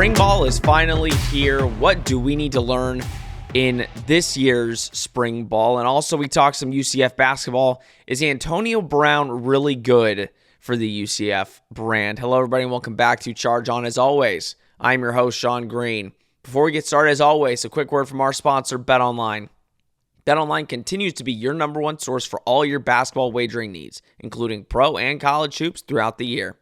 Spring ball is finally here. What do we need to learn in this year's spring ball? And also we talk some UCF basketball. Is Antonio Brown really good for the UCF brand? Hello, everybody, and welcome back to Charge On. As always, I'm your host, Sean Green. Before we get started, as always, a quick word from our sponsor, BetOnline. BetOnline continues to be your number one source for all your basketball wagering needs, including pro and college hoops throughout the year.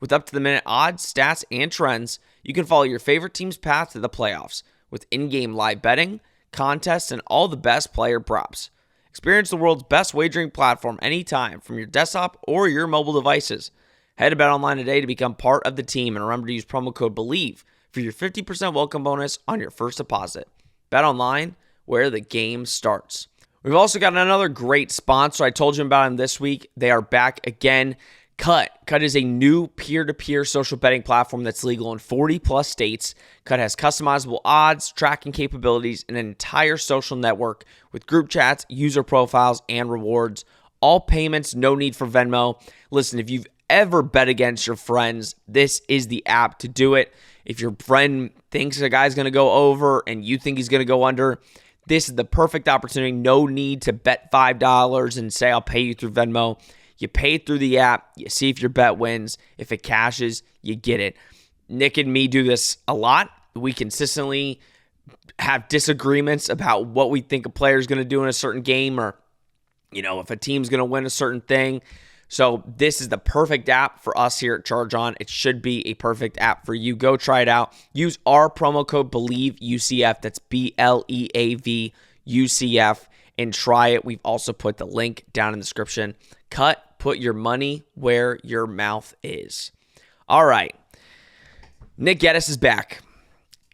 With up-to-the-minute odds, stats, and trends, you can follow your favorite team's path to the playoffs with in-game live betting, contests, and all the best player props. Experience the world's best wagering platform anytime from your desktop or your mobile devices. Head to BetOnline today to become part of the team, and remember to use promo code BELIEVE for your 50% welcome bonus on your first deposit. BetOnline, where the game starts. We've also got another great sponsor. I told you about them this week. They are back again. Cut is a new peer-to-peer social betting platform that's legal in 40-plus states. Cut has customizable odds, tracking capabilities, and an entire social network with group chats, user profiles, and rewards. All payments, no need for Venmo. Listen, if you've ever bet against your friends, this is the app to do it. If your friend thinks a guy's going to go over and you think he's going to go under, this is the perfect opportunity. No need to bet $5 and say, I'll pay you through Venmo. You pay it through the app. You see if your bet wins. If it cashes, you get it. Nick and me do this a lot. We consistently have disagreements about what we think a player is going to do in a certain game, or, if a team's going to win a certain thing. So this is the perfect app for us here at Charge On. It should be a perfect app for you. Go try it out. Use our promo code BELIEVE UCF. That's BLEAV UCF, and try it. We've also put the link down in the description. Put your money where your mouth is. All right. Nick Geddes is back.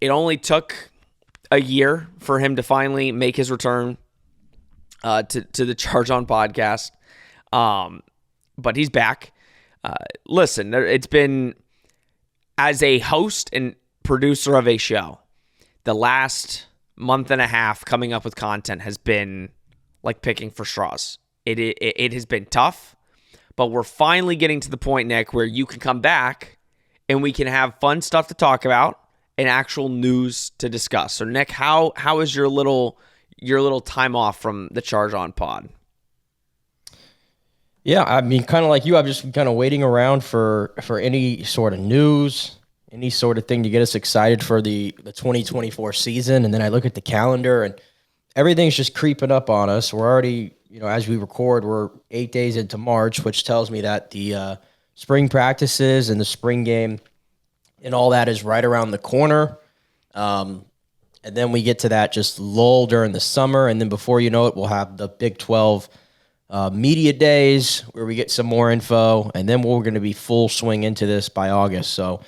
It only took a year for him to finally make his return to the Charge On podcast. But he's back. Listen, it's been, as a host and producer of a show, the last month and a half coming up with content has been like picking for straws. It has been tough, but we're finally getting to the point, Nick, where you can come back and we can have fun stuff to talk about and actual news to discuss. So, Nick, how is your little time off from the Charge On pod? Yeah, I mean, kind of like you, I've just been kind of waiting around for any sort of news, any sort of thing to get us excited for the 2024 season. And then I look at the calendar and everything's just creeping up on us. We're already, as we record, we're 8 days into March, which tells me that the spring practices and the spring game and all that is right around the corner. And then we get to that just lull during the summer. And then before you know it, we'll have the Big 12 media days where we get some more info, and then we're going to be full swing into this by August. So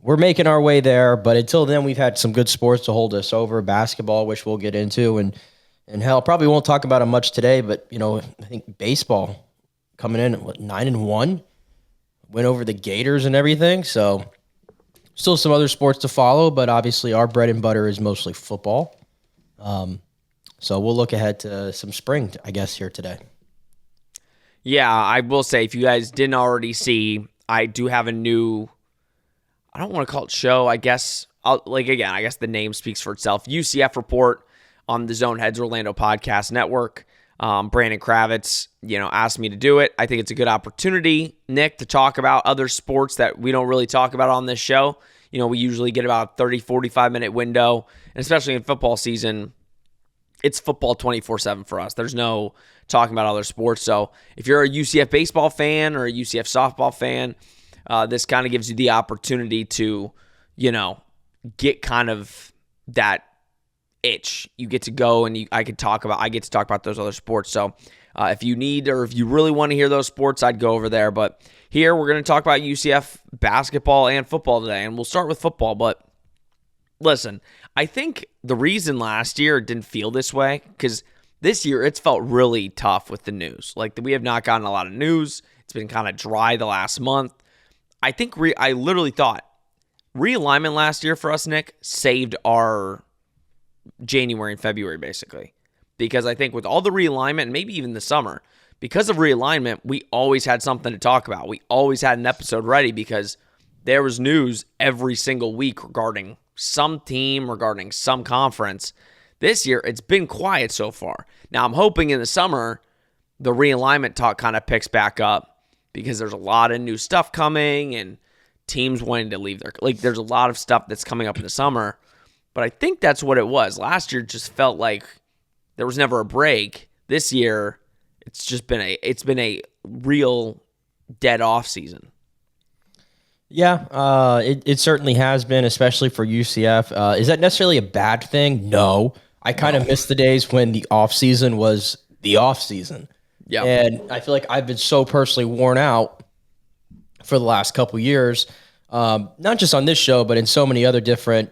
we're making our way there, but until then, we've had some good sports to hold us over. Basketball, which we'll get into, and hell, probably won't talk about it much today, but I think baseball coming in at 9-1, went over the Gators and everything. So still some other sports to follow, but obviously our bread and butter is mostly football. So we'll look ahead to some spring, I guess, here today. Yeah, I will say, if you guys didn't already see, I do have a new, I don't want to call it show, I guess. I guess the name speaks for itself. UCF Report on the Zone Heads Orlando Podcast Network. Brandon Kravitz, asked me to do it. I think it's a good opportunity, Nick, to talk about other sports that we don't really talk about on this show. We usually get about a 30, 45-minute window, and especially in football season, it's football 24/7 for us. There's no talking about other sports. So if you're a UCF baseball fan or a UCF softball fan, this kind of gives you the opportunity to, get kind of that itch. You get to go and I get to talk about those other sports. So if you need, or if you really want to hear those sports, I'd go over there. But here we're going to talk about UCF basketball and football today, and we'll start with football. But listen, I think the reason last year it didn't feel this way, because this year it's felt really tough with the news. Like, we have not gotten a lot of news. It's been kind of dry the last month. I think I literally thought realignment last year for us, Nick, saved our January and February, basically. Because I think with all the realignment, and maybe even the summer, because of realignment, we always had something to talk about. We always had an episode ready because there was news every single week regarding some team, regarding some conference. This year, it's been quiet so far. Now, I'm hoping in the summer, the realignment talk kind of picks back up because there's a lot of new stuff coming and teams wanting to leave there's a lot of stuff that's coming up in the summer. But I think that's what it was. Last year just felt like there was never a break. This year, it's been a real dead off season. Yeah, it certainly has been, especially for UCF. Is that necessarily a bad thing? No. I kind of miss the days when the off season was the off season. Yeah. And I feel like I've been so personally worn out for the last couple years, not just on this show, but in so many other different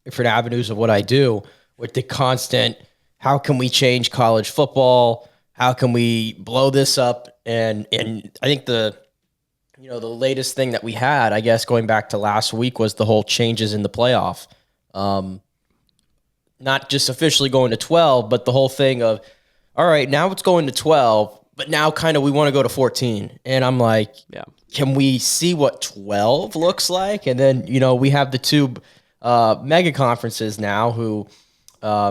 avenues of what I do, with the constant, how can we change college football? How can we blow this up? And I think the latest thing that we had, I guess, going back to last week, was the whole changes in the playoff. Not just officially going to 12, but the whole thing of, all right, now it's going to 12, but now kind of we want to go to 14. And I'm like, yeah, can we see what 12 looks like? And then, we have the two mega conferences now who,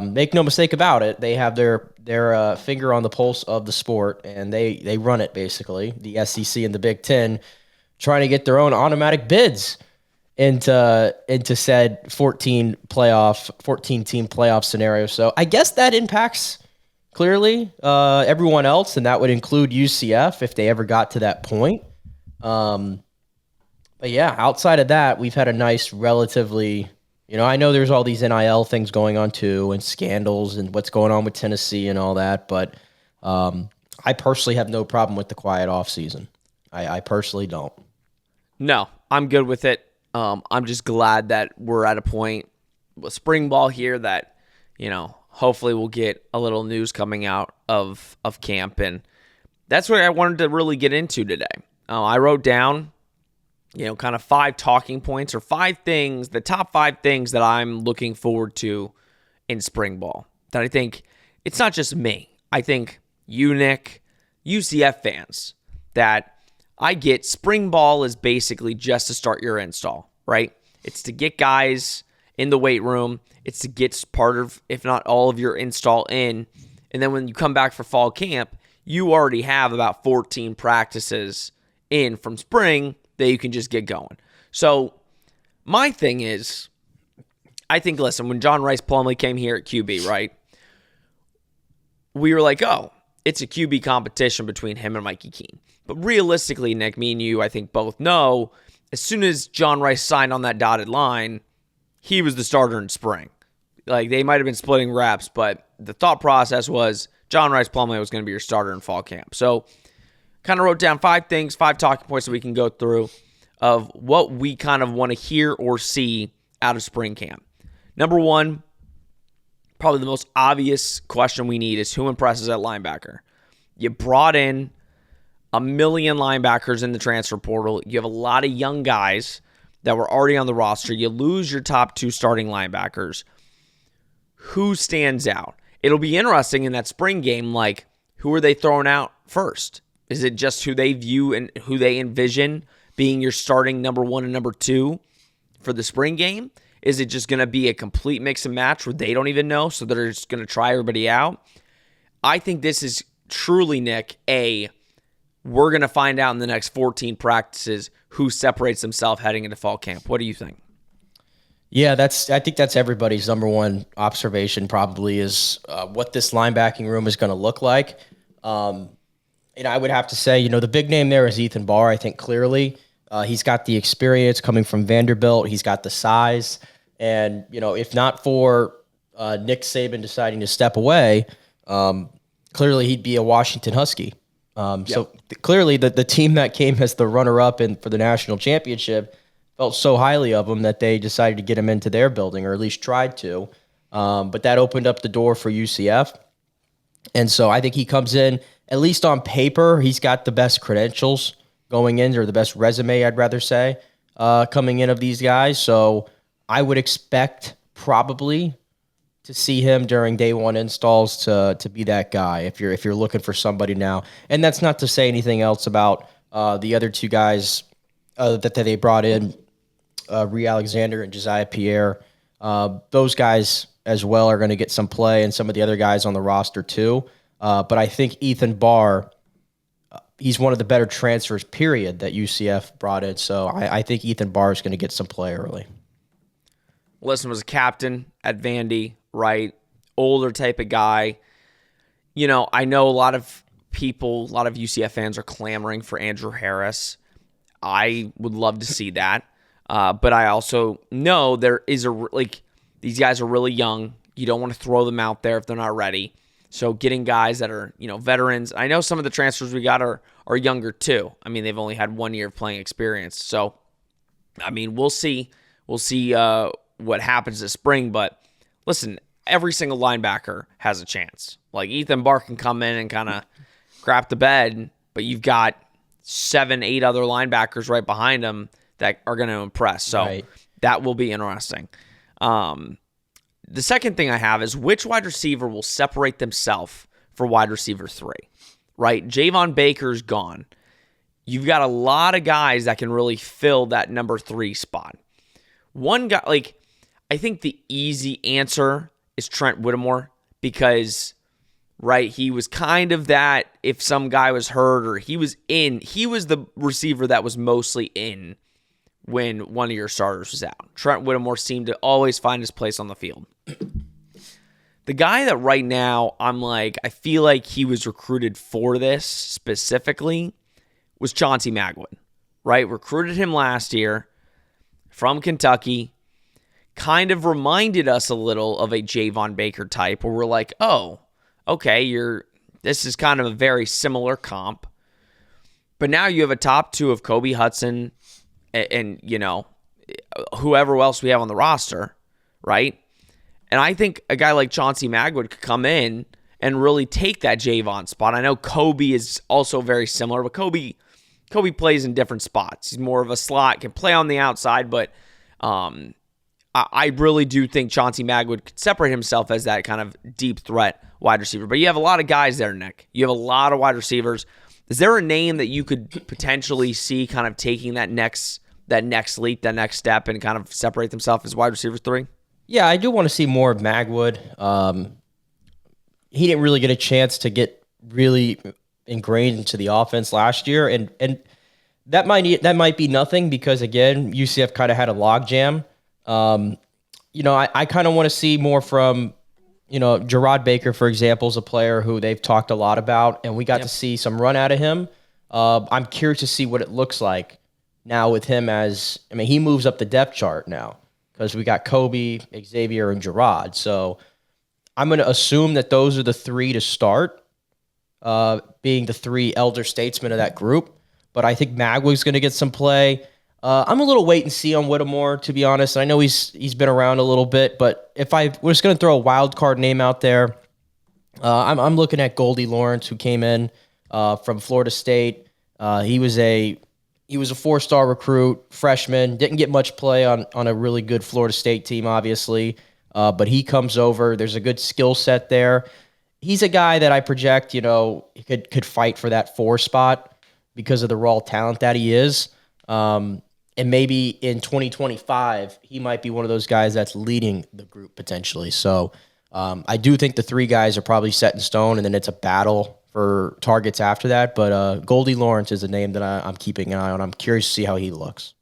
make no mistake about it, they have their finger on the pulse of the sport, and they run it basically, the SEC and the Big Ten, trying to get their own automatic bids into said 14 team playoff scenario. So I guess that impacts clearly everyone else, and that would include UCF if they ever got to that point. But yeah, outside of that, we've had a nice relatively, I know there's all these NIL things going on too, and scandals and what's going on with Tennessee and all that, but I personally have no problem with the quiet off season. I personally don't. No, I'm good with it. I'm just glad that we're at a point with spring ball here that, hopefully we'll get a little news coming out of camp. And that's what I wanted to really get into today. I wrote down, kind of 5 talking points or 5 things, the top 5 things that I'm looking forward to in spring ball. That I think it's not just me. I think you, Nick, UCF fans, that I get spring ball is basically just to start your install, right? It's to get guys in the weight room. It's to get part of, if not all of your install in. And then when you come back for fall camp, you already have about 14 practices in from spring that you can just get going. So my thing is, I think, listen, when John Rice Plumlee came here at QB, right, we were like, oh, it's a QB competition between him and Mikey Keene. But realistically, Nick, me and you, I think both know, as soon as John Rice signed on that dotted line, he was the starter in spring. Like, they might have been splitting reps, but the thought process was John Rice Plumlee was going to be your starter in fall camp. So kind of wrote down 5 things, 5 talking points that we can go through of what we kind of want to hear or see out of spring camp. Number 1, probably the most obvious question we need is who impresses at linebacker. You brought in a million linebackers in the transfer portal. You have a lot of young guys that were already on the roster. You lose your top 2 starting linebackers. Who stands out? It'll be interesting in that spring game, like, who are they throwing out first? Is it just who they view and who they envision being your starting number 1 and number 2 for the spring game? Is it just going to be a complete mix and match where they don't even know, so they're just going to try everybody out? I think this is truly, Nick, we're going to find out in the next 14 practices who separates himself heading into fall camp. What do you think? Yeah, I think that's everybody's number one observation probably is what this linebacking room is going to look like. And I would have to say, the big name there is Ethan Barr, I think clearly. He's got the experience coming from Vanderbilt. He's got the size. And, if not for Nick Saban deciding to step away, clearly he'd be a Washington Husky. So clearly the team that came as the runner-up for the national championship felt so highly of him that they decided to get him into their building, or at least tried to. But that opened up the door for UCF. And so I think he comes in, at least on paper, he's got the best credentials going in, or the best resume, I'd rather say, coming in of these guys. So I would expect probably to see him during day 1 installs to be that guy if you're looking for somebody now. And that's not to say anything else about the other 2 guys that they brought in Ree Alexander and Josiah Pierre. Those guys as well are going to get some play, and some of the other guys on the roster too. But I think Ethan Barr, he's one of the better transfers, period, that UCF brought in. So I think Ethan Barr is going to get some play early. Listen, was a captain at Vandy, right? Older type of guy. You know, I know a lot of people, a lot of UCF fans are clamoring for Andrew Harris. I would love to see that. But I also know there is these guys are really young. You don't want to throw them out there if they're not ready. So getting guys that are, veterans. I know some of the transfers we got are younger too. I mean, they've only had 1 year of playing experience. So, I mean, we'll see. We'll see what happens this spring. But listen, every single linebacker has a chance. Like Ethan Barr can come in and kind of crap the bed, but you've got 7, 8 other linebackers right behind him that are going to impress. So That will be interesting. The second thing I have is which wide receiver will separate themselves for wide receiver 3, right? Javon Baker's gone. You've got a lot of guys that can really fill that number 3 spot. One guy, I think the easy answer is Trent Whittemore because, right, he was kind of that if some guy was hurt or he was the receiver that was mostly in when one of your starters was out. Trent Whittemore seemed to always find his place on the field. The guy that right now I feel like he was recruited for this specifically was Chauncey Magwood, right? Recruited him last year from Kentucky. Kind of reminded us a little of a Javon Baker type where we're like, oh, okay, this is kind of a very similar comp. But now you have a top 2 of Kobe Hudson and whoever else we have on the roster, right? And I think a guy like Chauncey Magwood could come in and really take that Javon spot. I know Kobe is also very similar, but Kobe plays in different spots. He's more of a slot, can play on the outside, but I really do think Chauncey Magwood could separate himself as that kind of deep threat wide receiver. But you have a lot of guys there, Nick. You have a lot of wide receivers. Is there a name that you could potentially see kind of taking that next leap, that next step, and kind of separate themselves as wide receiver 3? Yeah, I do want to see more of Magwood. He didn't really get a chance to get really ingrained into the offense last year, and that might be nothing because again, UCF kind of had a logjam. I kind of want to see more from, Gerard Baker, for example, is a player who they've talked a lot about, and we got to see some run out of him. I'm curious to see what it looks like now with him he moves up the depth chart now because we got Kobe, Xavier, and Gerard. So I'm going to assume that those are the 3 to start, being the 3 elder statesmen of that group. But I think Magwood's going to get some play. I'm a little wait and see on Whittemore, to be honest. I know he's been around a little bit, but if I was going to throw a wild card name out there, I'm looking at Goldie Lawrence, who came in from Florida State. He was a 4-star recruit, freshman, didn't get much play on a really good Florida State team, obviously, but he comes over. There's a good skill set there. He's a guy that I project, could fight for that 4 spot because of the raw talent that he is. And maybe in 2025, he might be one of those guys that's leading the group potentially. So I do think the 3 guys are probably set in stone, and then it's a battle for targets after that. But Goldie Lawrence is a name that I'm keeping an eye on. I'm curious to see how he looks.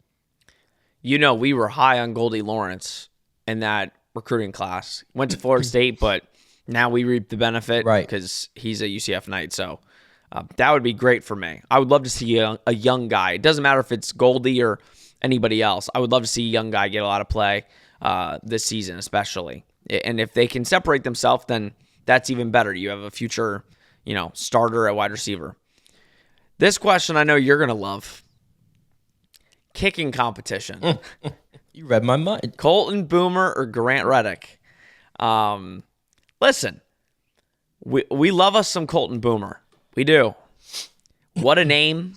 We were high on Goldie Lawrence in that recruiting class. Went to Florida State, but now we reap the benefit because he's a UCF Knight. So that would be great for me. I would love to see a young guy. It doesn't matter if it's Goldie or anybody else. I would love to see a young guy get a lot of play this season, especially. And if they can separate themselves, then that's even better. You have a future, starter at wide receiver. This question I know you're going to love. Kicking competition. You read my mind. Colton Boomer or Grant Reddick? Listen, we love us some Colton Boomer. We do. What a name.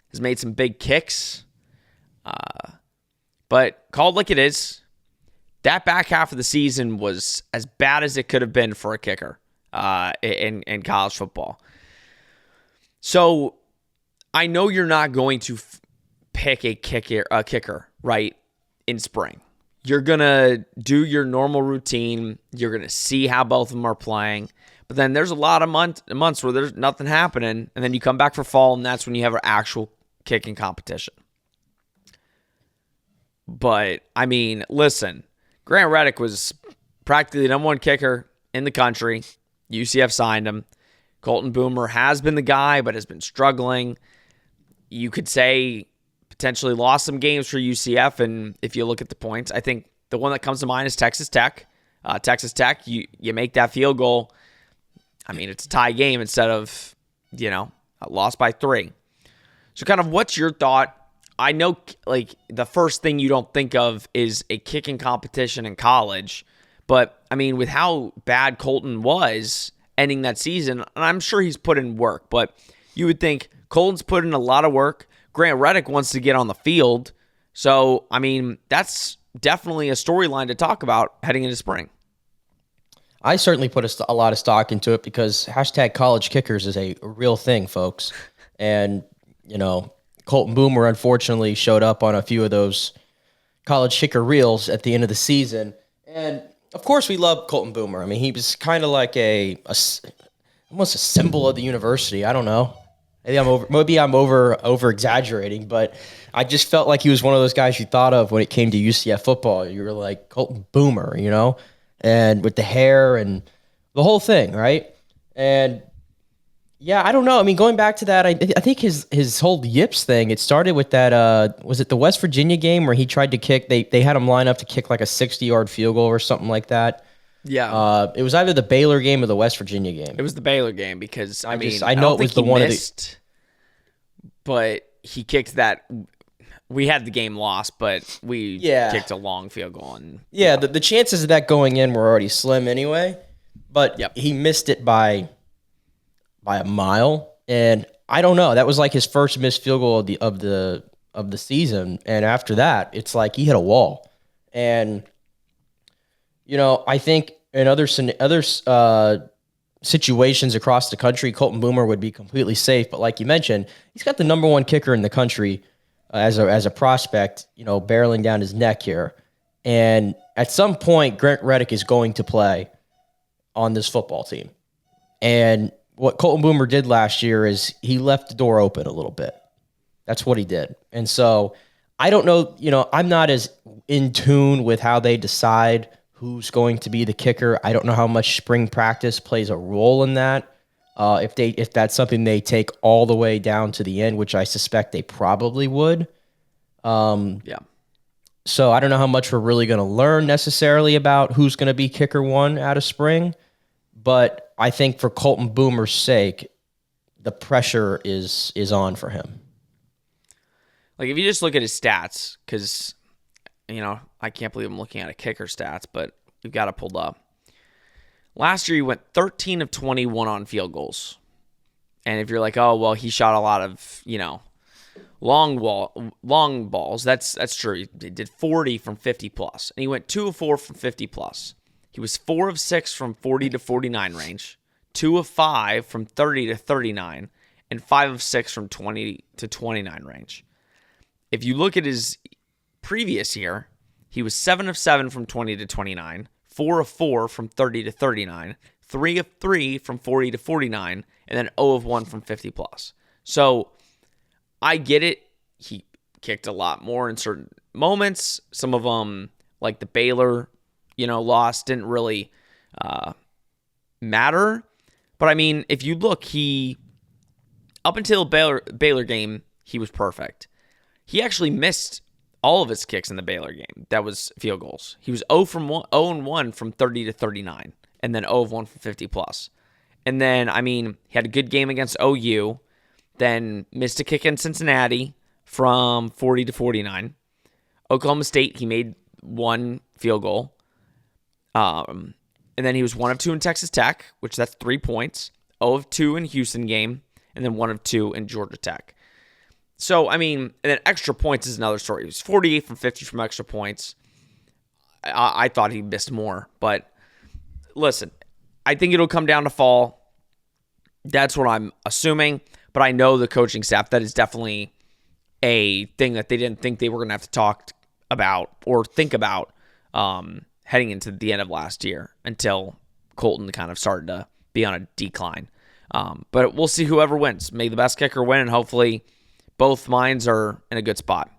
Has made some big kicks. But called like it is, that back half of the season was as bad as it could have been for a kicker in college football. So I know you're not going to pick a kicker, right, in spring. You're going to do your normal routine. You're going to see how both of them are playing. But then there's a lot of months where there's nothing happening, and then you come back for fall, and that's when you have an actual kicking competition. But, I mean, listen, Grant Reddick was practically the number one kicker in the country. UCF signed him. Colton Boomer has been the guy, but has been struggling. You could say potentially lost some games for UCF, and if you look at the points, I think the one that comes to mind is Texas Tech. Texas Tech, you make that field goal. I mean, it's a tie game instead of, lost by 3. So kind of what's your thought? I know, like, the first thing you don't think of is a kicking competition in college, but, I mean, with how bad Colton was ending that season, and I'm sure he's put in work, but you would think Colton's put in a lot of work. Grant Reddick wants to get on the field. So, I mean, that's definitely a storyline to talk about heading into spring. I certainly put a lot of stock into it because #college kickers is a real thing, folks. And, Colton Boomer unfortunately showed up on a few of those college kicker reels at the end of the season. And, of course, we love Colton Boomer. I mean, he was kind of like almost a symbol of the university. I don't know. Maybe I'm over exaggerating, but I just felt like he was one of those guys you thought of when it came to UCF football. You were like Colton Boomer, and with the hair and the whole thing, right? And yeah, I don't know. I mean, going back to that, I think his whole yips thing, it started with that, was it the West Virginia game where he tried to kick, they had him line up to kick like a 60-yard field goal or something like that. Yeah. It was either the Baylor game or the West Virginia game. It was the Baylor game because, I know it was the one missed, but he kicked that. We had the game lost, but we kicked a long field goal. And, the chances of that going in were already slim anyway, but he missed it by a mile, and I don't know. That was like his first missed field goal of the season, and after that, it's like he hit a wall. And I think in other situations across the country, Colton Boomer would be completely safe. But like you mentioned, he's got the number one kicker in the country as a prospect, barreling down his neck here. And at some point, Grant Reddick is going to play on this football team. And what Colton Boomer did last year is he left the door open a little bit. That's what he did. And so I don't know, I'm not as in tune with how they decide who's going to be the kicker. I don't know how much spring practice plays a role in that. If that's something they take all the way down to the end, which I suspect they probably would. So I don't know how much we're really going to learn necessarily about who's going to be kicker one out of spring. But I think for Colton Boomer's sake, the pressure is on for him. Like, if you just look at his stats, because, I can't believe I'm looking at a kicker stats, but we've got it pulled up. Last year, he went 13 of 21 on field goals. And if you're like, oh, well, he shot a lot of, long balls, that's true. He did 40 from 50 plus. And he went 2 of 4 from 50 plus. He was 4 of 6 from 40 to 49 range, 2 of 5 from 30 to 39, and 5 of 6 from 20 to 29 range. If you look at his previous year, he was 7 of 7 from 20 to 29, 4 of 4 from 30 to 39, 3 of 3 from 40 to 49, and then 0 of 1 from 50 plus. So I get it. He kicked a lot more in certain moments. Some of them, like the Baylor loss, didn't really matter. But I mean, if you look, up until Baylor game, he was perfect. He actually missed all of his kicks in the Baylor game. That was field goals. He was 0 and 1 from 30 to 39, and then 0 of 1 from 50 plus. And then, I mean, he had a good game against OU, then missed a kick in Cincinnati from 40 to 49. Oklahoma State, he made 1 field goal. And then he was 1 of 2 in Texas Tech, which that's 3 points. 0 of 2 in Houston game, and then 1 of 2 in Georgia Tech. So, I mean, and then extra points is another story. He was 48 from 50 from extra points. I thought he missed more. But listen, I think it'll come down to fall. That's what I'm assuming. But I know the coaching staff, that is definitely a thing that they didn't think they were going to have to talk about or think about heading into the end of last year until Colton kind of started to be on a decline. But we'll see whoever wins. May the best kicker win, and hopefully both minds are in a good spot.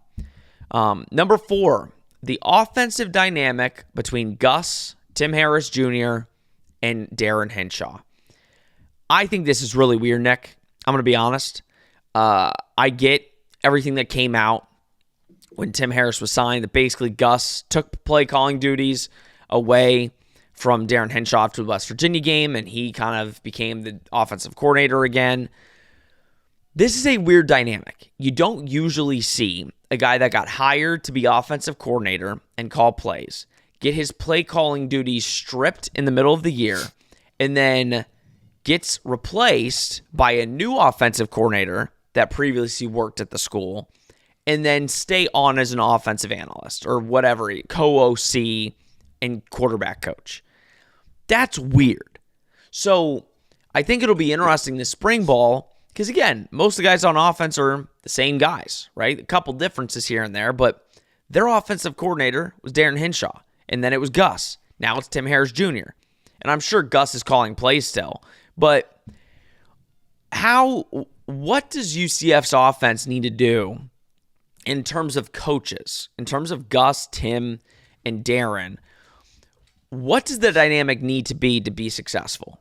Number 4, the offensive dynamic between Gus, Tim Harris Jr., and Darren Henshaw. I think this is really weird, Nick. I'm going to be honest. I get everything that came out when Tim Harris was signed, that basically Gus took play calling duties away from Darren Henshaw to the West Virginia game, and he kind of became the offensive coordinator again. This is a weird dynamic. You don't usually see a guy that got hired to be offensive coordinator and call plays get his play calling duties stripped in the middle of the year and then gets replaced by a new offensive coordinator that previously worked at the school and then stay on as an offensive analyst or whatever, co-OC and quarterback coach. That's weird. So I think it'll be interesting this spring ball because, again, most of the guys on offense are the same guys, right? A couple differences here and there, but their offensive coordinator was Darren Henshaw, and then it was Gus. Now it's Tim Harris Jr., and I'm sure Gus is calling plays still, but what does UCF's offense need to do in terms of coaches, in terms of Gus, Tim, and Darren? What does the dynamic need to be successful?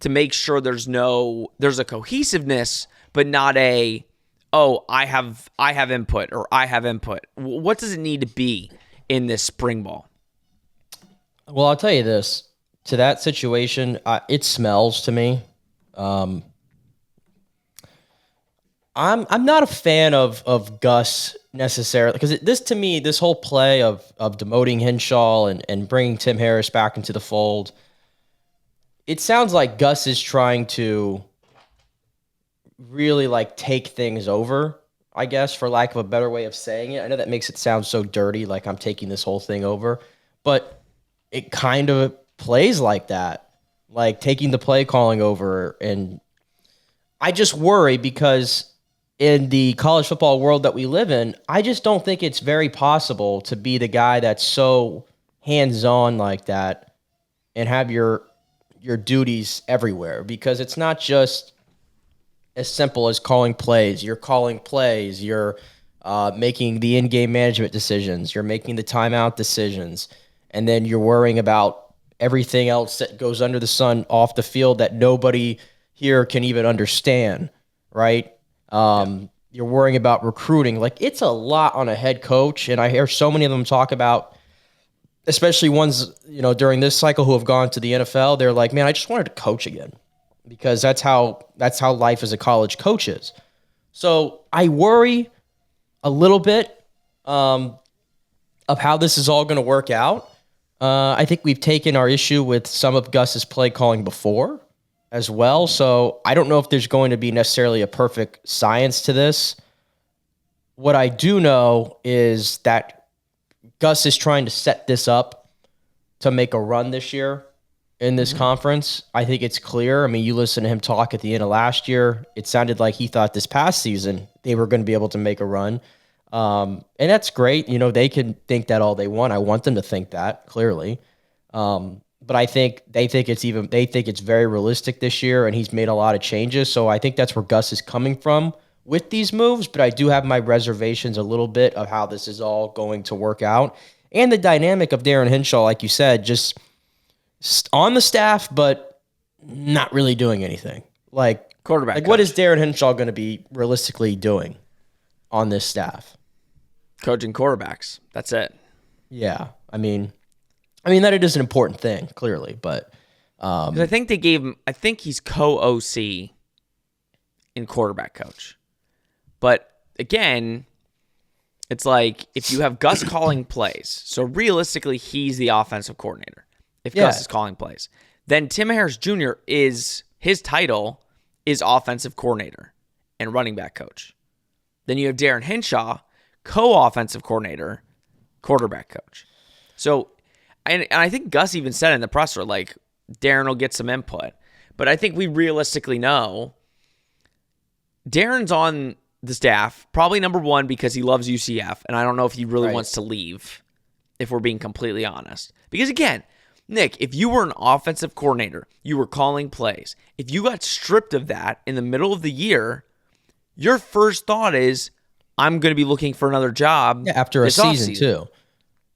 To make sure there's a cohesiveness, but not I have input or I have input. What does it need to be in this spring ball? Well, I'll tell you this. To that situation, it smells to me. I'm not a fan of Gus necessarily, because this whole play of demoting Henshaw and bringing Tim Harris back into the fold, it sounds like Gus is trying to really take things over, I guess, for lack of a better way of saying it. I know that makes it sound so dirty, like I'm taking this whole thing over, but it kind of plays like that, like taking the play calling over. And I just worry because in the college football world that we live in, I just don't think it's very possible to be the guy that's so hands-on like that and have your duties everywhere, because it's not just as simple as calling plays. You're calling plays. You're making the in-game management decisions. You're making the timeout decisions. And then you're worrying about everything else that goes under the sun off the field that nobody here can even understand, right? You're worrying about recruiting. It's a lot on a head coach, and I hear so many of them talk about, especially ones, during this cycle who have gone to the NFL, they're like, man, I just wanted to coach again, because that's how life as a college coach is. So I worry a little bit of how this is all going to work out. I think we've taken our issue with some of Gus's play calling before as well. So I don't know if there's going to be necessarily a perfect science to this. What I do know is that Gus is trying to set this up to make a run this year in this conference. I think it's clear. I mean, you listen to him talk at the end of last year. It sounded like he thought this past season they were going to be able to make a run. And that's great. They can think that all they want. I want them to think that, clearly. But I think they think it's very realistic this year, and he's made a lot of changes. So I think that's where Gus is coming from with these moves, but I do have my reservations a little bit of how this is all going to work out. And the dynamic of Darren Henshaw, like you said, just on the staff, but not really doing anything. Quarterback. What is Darren Henshaw going to be realistically doing on this staff? Coaching quarterbacks. That's it. Yeah. I mean that it is an important thing, clearly, but 'cause I think they gave him, I think he's co-OC in quarterback coach. But again, it's like if you have Gus calling plays, so realistically he's the offensive coordinator. If Gus is calling plays, then Tim Harris Jr. his title is offensive coordinator and running back coach. Then you have Darren Henshaw, co-offensive coordinator, quarterback coach. So, and I think Gus even said in the presser, Darren will get some input. But I think we realistically know Darren's on the staff. Probably number one because he loves UCF, and I don't know if he really Right. wants to leave, if we're being completely honest. Because again, Nick, if you were an offensive coordinator, you were calling plays, if you got stripped of that in the middle of the year, your first thought is, I'm going to be looking for another job. Yeah, after a season too.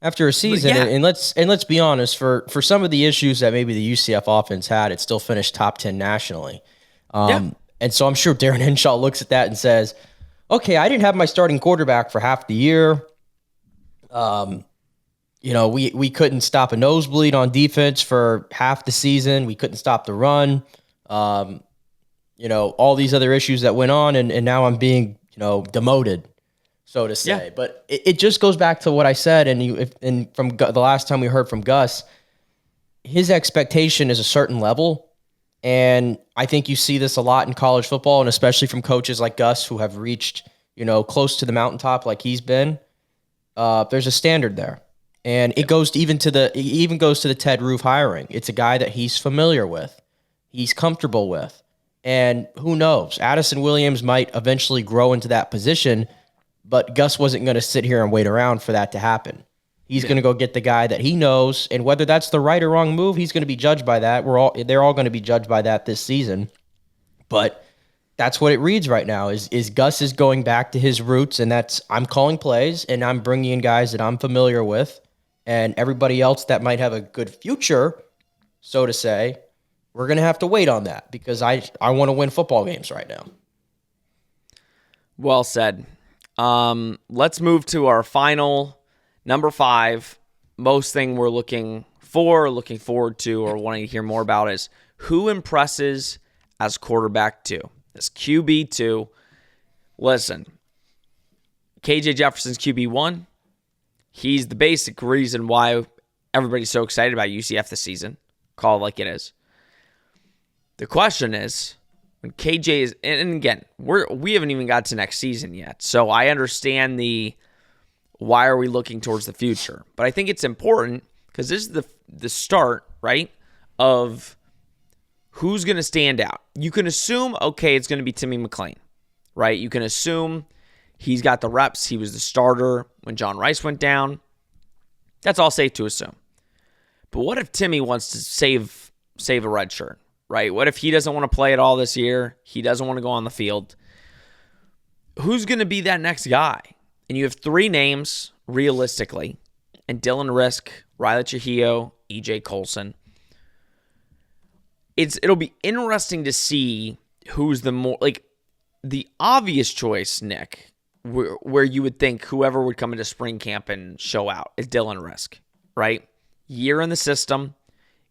After a season, yeah. and let's be honest, for some of the issues that maybe the UCF offense had, it still finished top 10 nationally. Yeah. And so I'm sure Darren Henshaw looks at that and says, okay, I didn't have my starting quarterback for half the year. We couldn't stop a nosebleed on defense for half the season. We couldn't stop the run. All these other issues that went on, and now I'm being, demoted, so to say. Yeah. But it just goes back to what I said, and from the last time we heard from Gus, his expectation is a certain level, and I think you see this a lot in college football, and especially from coaches like Gus who have reached, close to the mountaintop like he's been. There's a standard there, and it goes to even goes to the Ted Roof hiring. It's a guy that he's familiar with, he's comfortable with, and who knows? Addison Williams might eventually grow into that position. But Gus wasn't going to sit here and wait around for that to happen. He's going to go get the guy that he knows, and whether that's the right or wrong move, he's going to be judged by that. They're all going to be judged by that this season. But that's what it reads right now is Gus is going back to his roots, and that's I'm calling plays and I'm bringing in guys that I'm familiar with, and everybody else that might have a good future, so to say, we're going to have to wait on that because I want to win football games right now. Well said. Let's move to our final number 5. Most thing we're looking forward to, or wanting to hear more about is who impresses as quarterback 2, as QB 2. Listen, KJ Jefferson's QB 1. He's the basic reason why everybody's so excited about UCF this season. Call it like it is. The question is, when KJ is, and again, we haven't even got to next season yet, so I understand why are we looking towards the future. But I think it's important because this is the start, right, of who's going to stand out. You can assume, okay, it's going to be Timmy McClain, right? You can assume he's got the reps. He was the starter when John Rice went down. That's all safe to assume. But what if Timmy wants to save a red shirt? Right? What if he doesn't want to play at all this year? He doesn't want to go on the field. Who's going to be that next guy? And you have 3 names, realistically, and Dylan Risk, Riley Trujillo, EJ Colson. It'll be interesting to see who's the more, like, the obvious choice, Nick, where you would think whoever would come into spring camp and show out is Dylan Risk, right? Year in the system,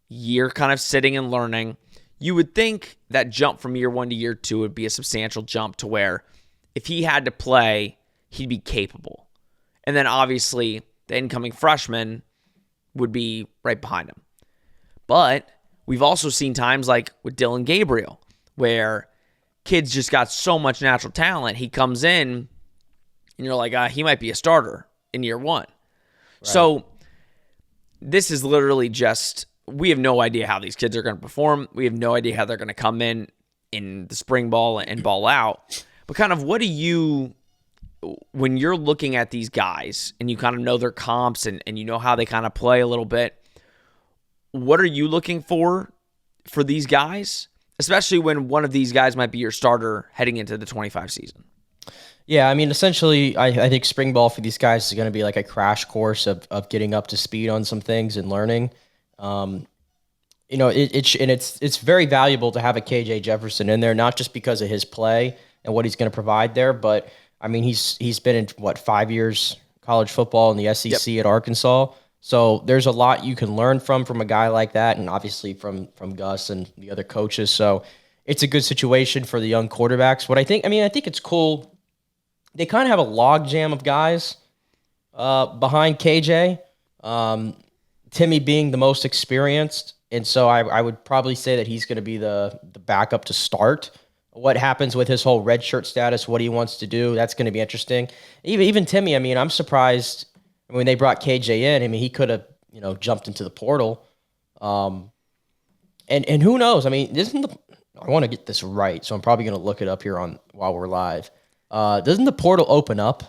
year kind of sitting and learning. You would think that jump from year 1 to year 2 would be a substantial jump to where if he had to play, he'd be capable. And then obviously the incoming freshman would be right behind him. But we've also seen times like with Dylan Gabriel where kids just got so much natural talent. He comes in and you're like, he might be a starter in year 1. Right. So this is literally just, we have no idea how these kids are going to perform. We have no idea how they're going to come in the spring ball and ball out. But kind of what do you, when you're looking at these guys and you kind of know their comps and you know how they kind of play a little bit, what are you looking for these guys, especially when one of these guys might be your starter heading into the 25 season? Yeah, I mean, essentially, I think spring ball for these guys is going to be like a crash course of getting up to speed on some things and learning. It's very valuable to have a KJ Jefferson in there, not just because of his play and what he's going to provide there, but I mean, he's been in 5 years college football in the SEC at Arkansas. So there's a lot you can learn from a guy like that, and obviously from Gus and the other coaches. So it's a good situation for the young quarterbacks. I think it's cool. They kind of have a logjam of guys behind KJ. Timmy being the most experienced, and so I would probably say that he's going to be the backup to start. What happens with his whole redshirt status, what he wants to do, that's going to be interesting. Even Timmy, I mean, I'm surprised when they brought KJ in. I mean, he could have, jumped into the portal. And who knows? I mean, I want to get this right, so I'm probably going to look it up here while we're live. Doesn't the portal open up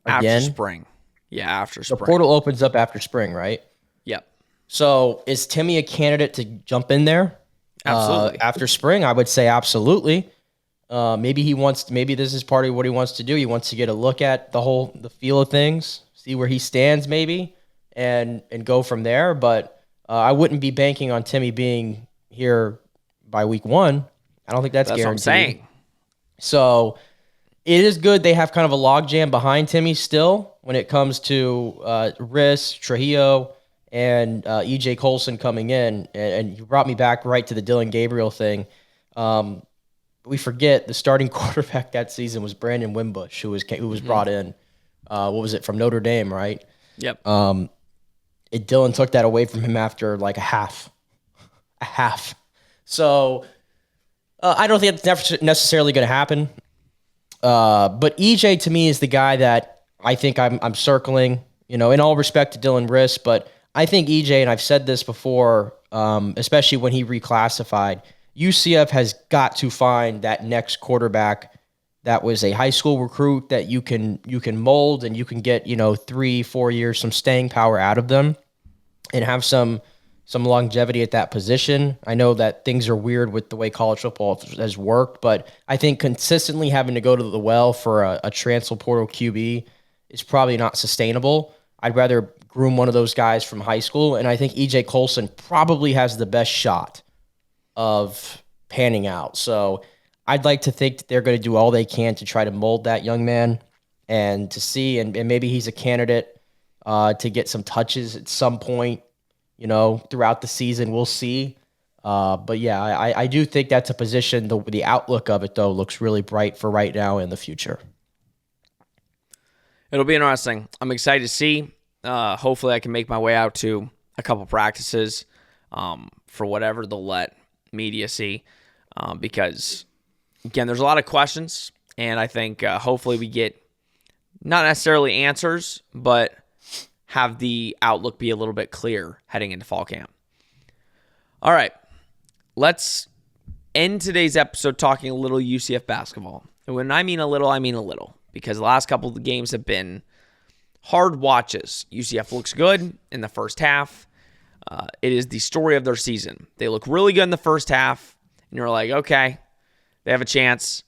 again? After spring. Yeah, after spring. The portal opens up after spring, right? Yep. So is Timmy a candidate to jump in there? Absolutely. After spring, I would say absolutely. Maybe this is part of what he wants to do. He wants to get a look at the feel of things, see where he stands maybe, and go from there. But I wouldn't be banking on Timmy being here by week 1. I don't think that's guaranteed. What I'm saying. So it is good they have kind of a logjam behind Timmy still when it comes to Riss, Trujillo, and E.J. Colson coming in. And you brought me back right to the Dylan Gabriel thing. We forget the starting quarterback that season was Brandon Wimbush, who was brought in. What was it, from Notre Dame, right? Yep. Dylan took that away from him after like a half. So I don't think that's necessarily going to happen. But EJ to me is the guy that I think I'm circling. In all respect to Dylan Riss, but I think EJ, and I've said this before, especially when he reclassified, UCF has got to find that next quarterback that was a high school recruit that you can mold and you can get 3-4 years some staying power out of them and have some longevity at that position. I know that things are weird with the way college football has worked, but I think consistently having to go to the well for a transfer portal QB is probably not sustainable. I'd rather groom one of those guys from high school, and I think EJ Colson probably has the best shot of panning out. So I'd like to think that they're going to do all they can to try to mold that young man and to see, and maybe he's a candidate to get some touches at some point, throughout the season. We'll see. But yeah, I do think that's a position. The outlook of it, though, looks really bright for right now and the future. It'll be interesting. I'm excited to see. Hopefully I can make my way out to a couple practices for whatever they'll let media see, because again, there's a lot of questions, and I think hopefully we get not necessarily answers, but have the outlook be a little bit clear heading into fall camp. All right, let's end today's episode talking a little UCF basketball. And when I mean a little, because the last couple of the games have been hard watches. UCF looks good in the first half. It is the story of their season. They look really good in the first half, and you're like, okay, they have a chance.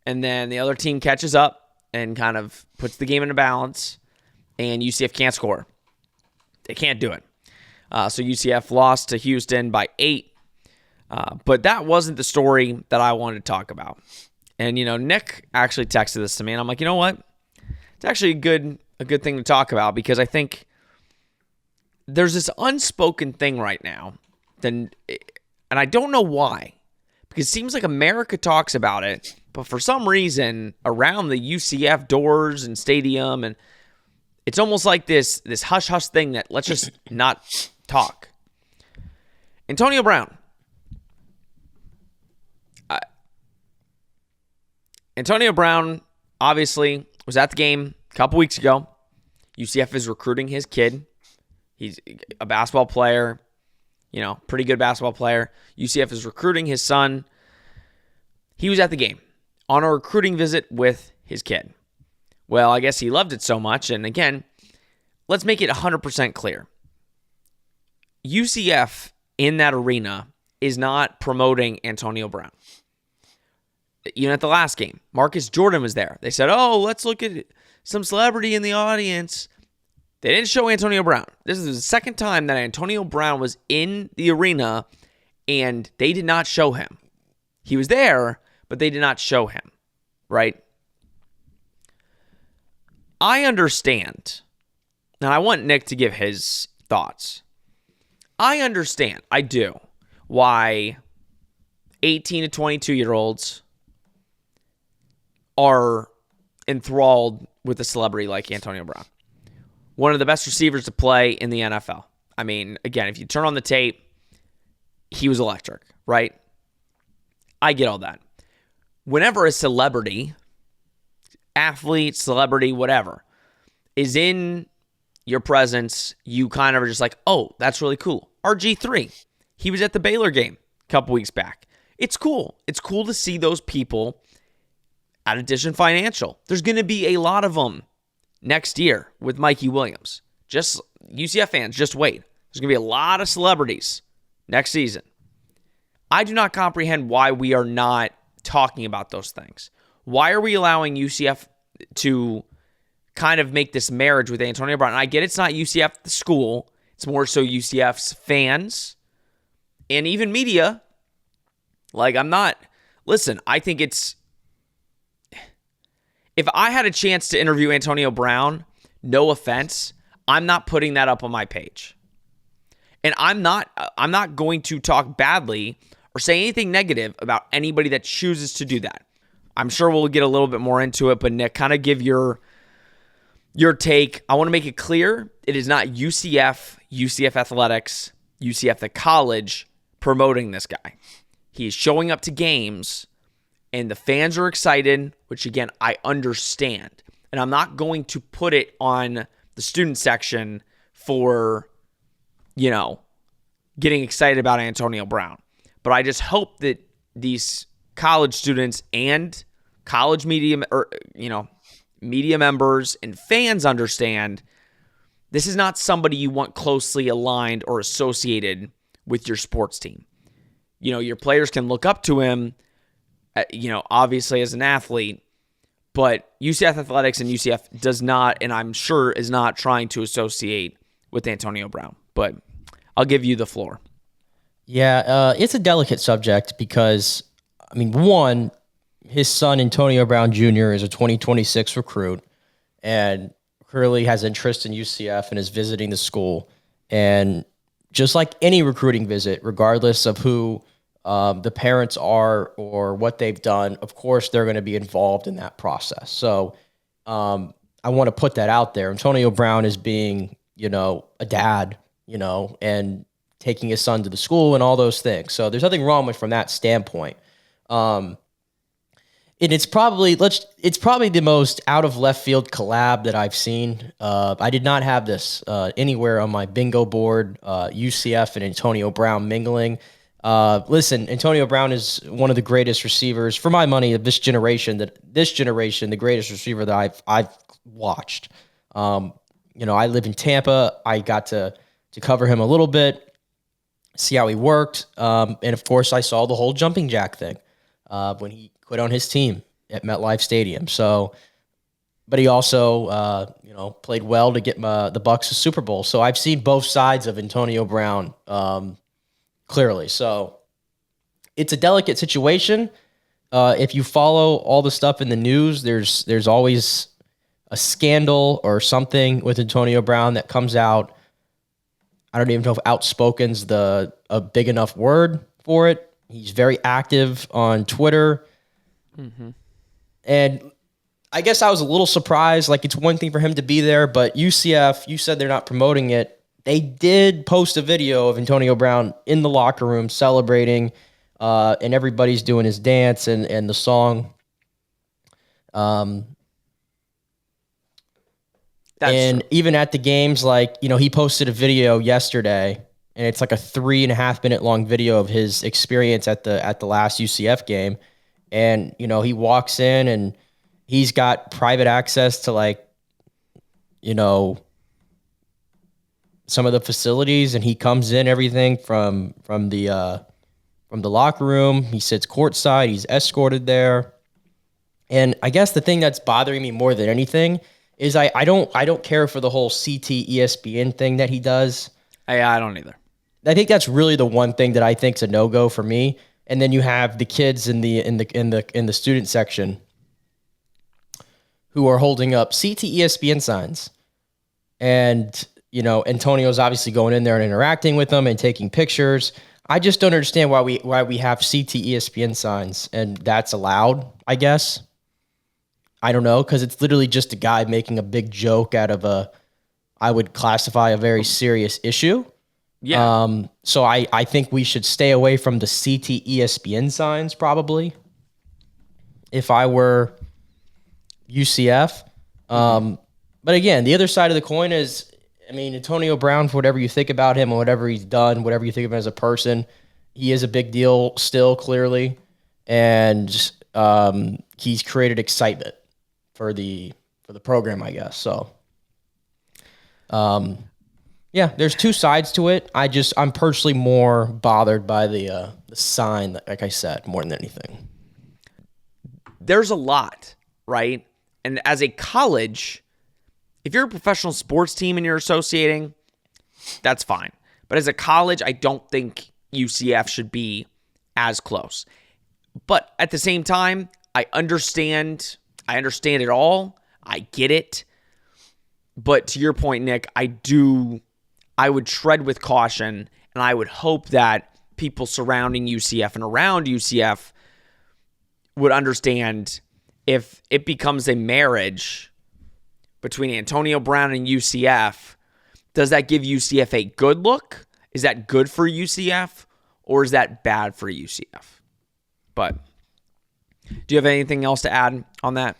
And then the other team catches up and kind of puts the game into balance, and UCF can't score. They can't do it. So UCF lost to Houston by 8. But that wasn't the story that I wanted to talk about. And, Nick actually texted this to me, and I'm like, you know what? It's actually a good thing to talk about, because I think there's this unspoken thing right now, and I don't know why, because it seems like America talks about it, but for some reason around the UCF doors and stadium, and it's almost like this hush-hush thing that let's just not talk. Antonio Brown. Antonio Brown obviously was at the game a couple weeks ago. UCF is recruiting his kid. He's a basketball player, pretty good basketball player. UCF is recruiting his son. He was at the game on a recruiting visit with his kid. Well, I guess he loved it so much. And again, let's make it 100% clear. UCF in that arena is not promoting Antonio Brown. Even at the last game, Marcus Jordan was there. They said, let's look at some celebrity in the audience. They didn't show Antonio Brown. This is the second time that Antonio Brown was in the arena, and they did not show him. He was there, but they did not show him, right? I understand, and I want Nick to give his thoughts. I understand, I do, why 18 to 22-year-olds are enthralled with a celebrity like Antonio Brown. One of the best receivers to play in the NFL. I mean, again, if you turn on the tape, he was electric, right? I get all that. Whenever a celebrity, athlete, celebrity, whatever, is in your presence, you kind of are just like, oh, that's really cool. RG3, he was at the Baylor game a couple weeks back. It's cool. It's cool to see those people at Addition Financial. There's going to be a lot of them next year with Mikey Williams. Just UCF fans, just wait. There's going to be a lot of celebrities next season. I do not comprehend why we are not talking about those things. Why are we allowing UCF to kind of make this marriage with Antonio Brown? And I get it's not UCF the school. It's more so UCF's fans and even media. Like, I think it's, if I had a chance to interview Antonio Brown, no offense, I'm not putting that up on my page. And I'm not going to talk badly or say anything negative about anybody that chooses to do that. I'm sure we'll get a little bit more into it, but Nick, kind of give your take. I want to make it clear, it is not UCF, UCF Athletics, UCF the college promoting this guy. He is showing up to games, and the fans are excited, which, again, I understand. And I'm not going to put it on the student section for, getting excited about Antonio Brown. But I just hope that these college students and college media, media members and fans understand this is not somebody you want closely aligned or associated with your sports team. Your players can look up to him, obviously as an athlete, but UCF Athletics and UCF does not, and I'm sure is not trying to associate with Antonio Brown. But I'll give you the floor. Yeah, it's a delicate subject because, one, his son, Antonio Brown Jr., is a 2026 recruit and clearly has interest in UCF and is visiting the school. And just like any recruiting visit, regardless of who the parents are or what they've done, of course, they're going to be involved in that process. So I want to put that out there. Antonio Brown is being, a dad, and taking his son to the school and all those things. So there's nothing wrong with from that standpoint. And it's probably the most out of left field collab that I've seen. I did not have this anywhere on my bingo board. UCF and Antonio Brown mingling. Listen, Antonio Brown is one of the greatest receivers, for my money, of this generation. The greatest receiver that I've watched. I live in Tampa. I got to cover him a little bit, see how he worked, and of course, I saw the whole jumping jack thing when he quit on his team at MetLife Stadium. So, but he also, played well to get the Bucs a Super Bowl. So I've seen both sides of Antonio Brown. Clearly. So it's a delicate situation. If you follow all the stuff in the news, there's always a scandal or something with Antonio Brown that comes out. I don't even know if outspoken's a big enough word for it. He's very active on Twitter. Mm-hmm. And I guess I was a little surprised. Like, it's one thing for him to be there, but UCF, you said they're not promoting it. They did post a video of Antonio Brown in the locker room celebrating, and everybody's doing his dance and the song. And true. Even at the games, he posted a video yesterday, and it's like a 3.5 minute long video of his experience at the last UCF game. And, he walks in and he's got private access to some of the facilities, and he comes in everything from the locker room. He sits courtside. He's escorted there. And I guess the thing that's bothering me more than anything is I don't care for the whole CT ESPN thing that he does. I don't either. I think that's really the one thing that I think is a no-go for me. And then you have the kids in the student section who are holding up CT ESPN signs. And Antonio's obviously going in there and interacting with them and taking pictures. I just don't understand why we have CT ESPN signs and that's allowed, I guess. I don't know, because it's literally just a guy making a big joke out of I would classify a very serious issue. Yeah. So I think we should stay away from the CT ESPN signs probably. If I were UCF. But again, the other side of the coin is, Antonio Brown, for whatever you think about him and whatever he's done, whatever you think of him as a person, he is a big deal still, clearly. And he's created excitement for the program, I guess. So, yeah, there's two sides to it. I'm personally more bothered by the sign, like I said, more than anything. There's a lot, right? And as a college, if you're a professional sports team and you're associating, that's fine. But as a college, I don't think UCF should be as close. But at the same time, I understand it all. I get it. But to your point, Nick, I would tread with caution, and I would hope that people surrounding UCF and around UCF would understand if it becomes a marriage between Antonio Brown and UCF, does that give UCF a good look? Is that good for UCF, or is that bad for UCF? But do you have anything else to add on that?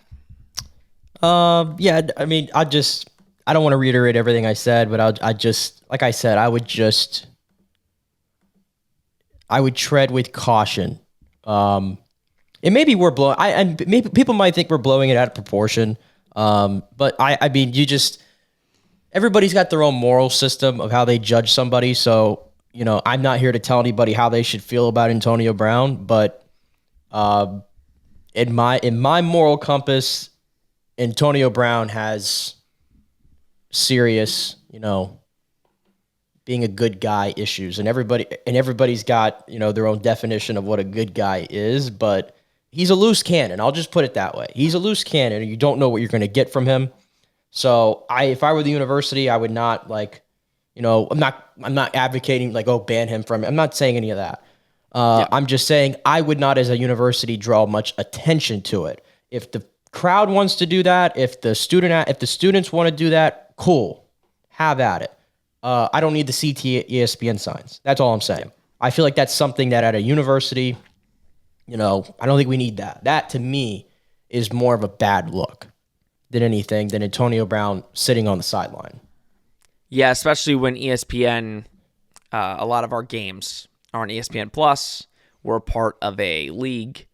Yeah, I mean, I don't want to reiterate everything I said, but like I said, I would tread with caution. And maybe we're blowing. And maybe people might think we're blowing it out of proportion. But I mean, everybody's got their own moral system of how they judge somebody. So I'm not here to tell anybody how they should feel about Antonio Brown. But in my moral compass, Antonio Brown has serious, being a good guy issues, and everybody's got their own definition of what a good guy is, but he's a loose cannon. I'll just put it that way. He's a loose cannon, and you don't know what you're going to get from him. So if I were the university, I would not I'm not advocating ban him from it. I'm not saying any of that. Yeah. I'm just saying I would not, as a university, draw much attention to it. If the crowd wants to do that, if the students want to do that, cool, have at it. I don't need the CT ESPN signs. That's all I'm saying. Yeah. I feel like that's something that at a university, I don't think we need that. That to me is more of a bad look than Antonio Brown sitting on the sideline. Yeah, especially when ESPN, a lot of our games are on ESPN Plus. We're part of a league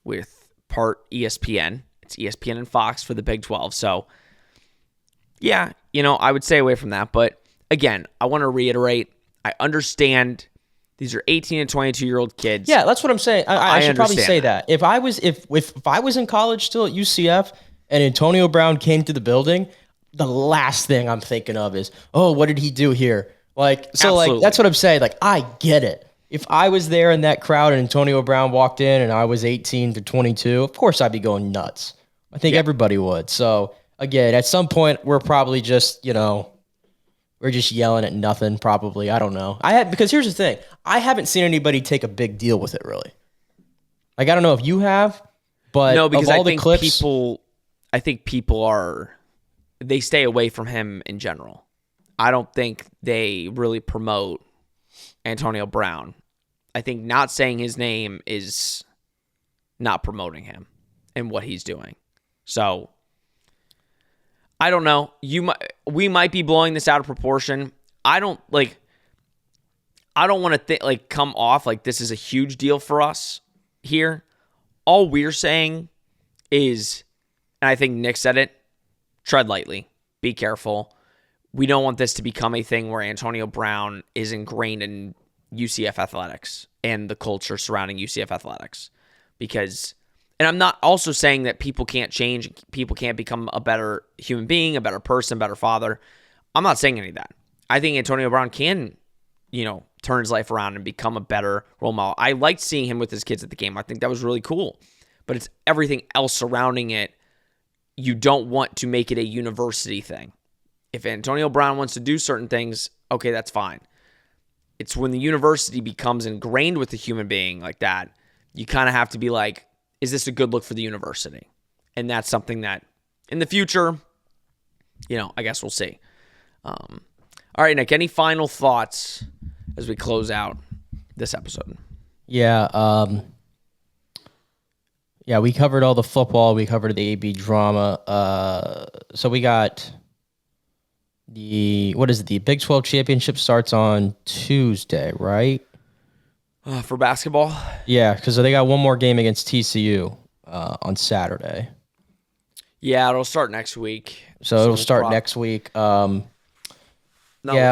with part ESPN. It's ESPN and Fox for the Big 12. So, yeah, I would stay away from that. But again, I want to reiterate, I understand these are 18 and 22-year-old kids. Yeah, that's what I'm saying. I should probably say that. If I was in college still at UCF and Antonio Brown came to the building, the last thing I'm thinking of is, oh, what did he do here? That's what I'm saying. I get it. If I was there in that crowd and Antonio Brown walked in and I was 18 to 22, of course I'd be going nuts. I think everybody would. So again, at some point we're probably just, we're just yelling at nothing probably. I don't know. Because here's the thing. I haven't seen anybody take a big deal with it really. I don't know if you have, but no, because of all I think the clips, I think people they stay away from him in general. I don't think they really promote Antonio Brown. I think not saying his name is not promoting him and what he's doing. So I don't know. We might be blowing this out of proportion. I don't want to come off like this is a huge deal for us here. All we're saying is, and I think Nick said it, tread lightly. Be careful. We don't want this to become a thing where Antonio Brown is ingrained in UCF athletics and the culture surrounding UCF athletics. And I'm not also saying that people can't change, people can't become a better human being, a better person, better father. I'm not saying any of that. I think Antonio Brown can, turn his life around and become a better role model. I liked seeing him with his kids at the game. I think that was really cool. But it's everything else surrounding it. You don't want to make it a university thing. If Antonio Brown wants to do certain things, okay, that's fine. It's when the university becomes ingrained with the human being like that, you kind of have to be like, is this a good look for the university? And that's something that in the future, I guess we'll see. All right, Nick, any final thoughts as we close out this episode? Yeah. Yeah, we covered all the football. We covered the AB drama. So we got the Big 12 championship starts on Tuesday, right? For basketball? Yeah, because they got one more game against TCU. on Saturday. Yeah, it'll start next week. So it'll start next week. Yeah,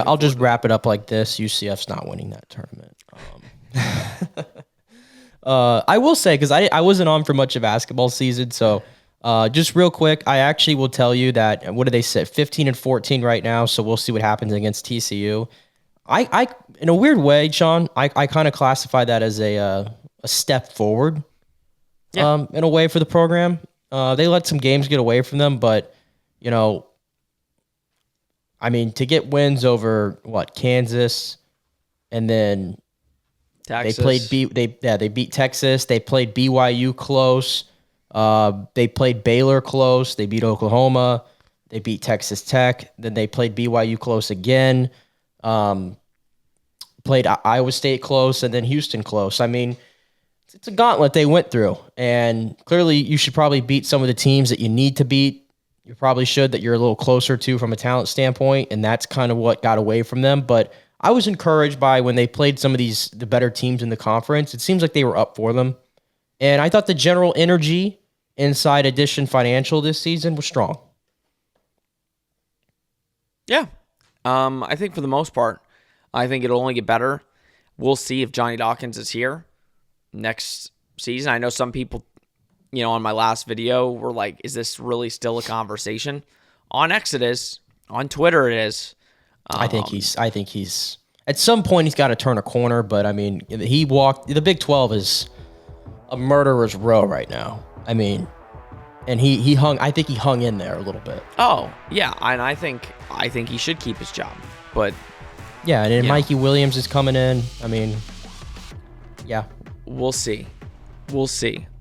I'll just wrap it up like this. UCF's not winning that tournament. I will say, because I wasn't on for much of basketball season, so just real quick, I actually will tell you that, what do they say, 15-14 right now, so we'll see what happens against TCU. I in a weird way, Sean, I kind of classify that as a step forward in a way for the program. They let some games get away from them, but, I mean, to get wins over, Kansas, and then Texas. They beat Texas. They played BYU close. They played Baylor close. They beat Oklahoma. They beat Texas Tech. Then they played BYU close again. Played Iowa State close, and then Houston close. I mean, it's a gauntlet they went through, and clearly you should probably beat some of the teams that you need to beat. You probably should, that you're a little closer to from a talent standpoint, and that's kind of what got away from them. But I was encouraged by when they played some of the better teams in the conference. It seems like they were up for them. And I thought the general energy inside Edition Financial this season was strong. Yeah. I think for the most part, I think it'll only get better. We'll see if Johnny Dawkins is here next season. I know some people, on my last video were like, is this really still a conversation? On X it is. On Twitter it is. I think he's at some point he's got to turn a corner, but I mean, the Big 12 is a murderer's row right now. I mean, and I think he hung in there a little bit. Oh, yeah, and I think he should keep his job. But yeah, and then Mikey Williams is coming in. I mean, yeah. We'll see.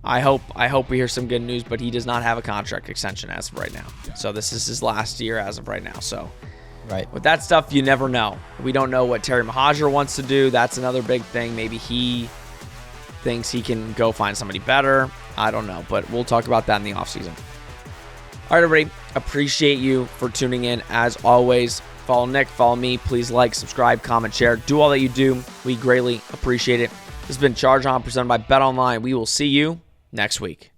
I hope we hear some good news, but he does not have a contract extension as of right now. So this is his last year as of right now. So right. With that stuff, you never know. We don't know what Terry Mahajer wants to do. That's another big thing. Maybe he thinks he can go find somebody better. I don't know, but we'll talk about that in the offseason. All right, everybody. Appreciate you for tuning in. As always, follow Nick, follow me. Please like, subscribe, comment, share. Do all that you do. We greatly appreciate it. This has been Charge On, presented by Bet Online. We will see you next week.